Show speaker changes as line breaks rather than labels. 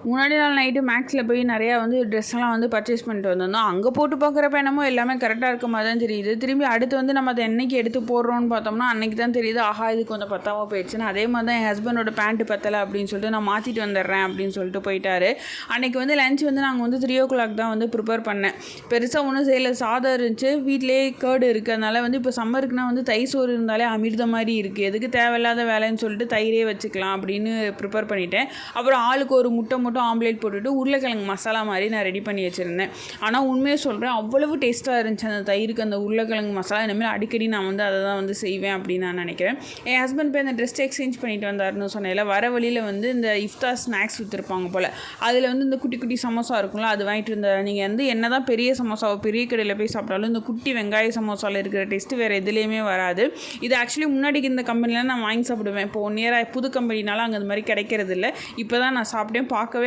முன்னாடி நாள் நைட்டு மேக்ஸில் போய் நிறையா வந்து ட்ரெஸ்ஸெல்லாம் வந்து பர்ச்சேஸ் பண்ணிட்டு வந்திருந்தோம். அங்கே போட்டு பார்க்குறப்ப என்னமோ எல்லாமே கரெக்டாக இருக்க மாதிரி தான் தெரியுது. திரும்பி அடுத்து வந்து நம்ம அதை என்னைக்கு எடுத்து போடுறோன்னு பார்த்தோம்னா அன்றைக்கி தான் தெரியுது, ஆஹா இது கொஞ்சம் பத்தாமல் போயிடுச்சுன்னு. அதே மாதிரி தான் என் ஹஸ்பண்டோட பேண்ட்டு பத்தலை அப்படின்னு சொல்லிட்டு நான் மாற்றிட்டு வந்துடுறேன் அப்படின்னு சொல்லிட்டு போயிட்டாரு. அன்றைக்கி வந்து லஞ்ச் வந்து நாங்கள் வந்து 3 o'clock தான் வந்து ப்ரிப்பேர் பண்ணேன். பெருசாக ஒன்றும் செய்யலை, சாதம் இருந்துச்சு, வீட்டிலே கேர்டு இருக்குது. அதனால் வந்து இப்போ சம்மருக்குனா வந்து தயிர் சோறு இருந்தாலே அமிர்த மாதிரி இருக்குது, எதுக்கு தேவையில்லாத வேலைன்னு சொல்லிட்டு தயிரே வச்சுக்கலாம் அப்படின்னு ப்ரிப்பேர் பண்ணிட்டேன். அப்புறம் ஆளுக்கு ஒரு முட்டை மட்டும் ஆம்லேட் போட்டுட்டு உருளைக்கிழங்கு மசாலா மாதிரி நான் ரெடி பண்ணி வச்சுருந்தேன். ஆனால் உண்மையை சொல்கிறேன், அவ்வளவு டேஸ்ட்டாக இருந்துச்சு அந்த தயிருக்கு அந்த உருளைக்கிழங்கு மசாலா. இனிமேல் அடிக்கடி நான் வந்து அதை தான் வந்து செய்வேன் அப்படின்னு நான் நினைக்கிறேன். என் ஹஸ்பண்ட் போய் அந்த ட்ரெஸ் எக்ஸ்சேஞ்ச் பண்ணிட்டு வந்தாருன்னு சொன்னேன்ல, வர வழியில் வந்து இந்த இஃப்தார் ஸ்நாக்ஸ் விற்றுருப்பாங்க போல், அதில் வந்து இந்த குட்டி குட்டி சமோசா இருக்கும்ல, அது வாங்கிட்டு இருந்தார். நீங்கள் வந்து என்ன தான் பெரிய சமோசாவை பெரிய கடையில் போய் சாப்பிட்டாலும் இந்த குட்டி வெங்காய சமோசாவில் இருக்கிற டேஸ்ட்டு வேறு எதுலேயுமே வராது. இது ஆக்சுவலி முன்னாடிக்கு இந்த கம்பெனியில் நான் வாங்கி சாப்பிடுவேன். இப்போ 1 year புது கம்பெனினால அங்கே அந்த மாதிரி கிடைக்கிறது இல்லை. இப்போ தான் நான் சாப்பிட்டேன். பார்க்கவே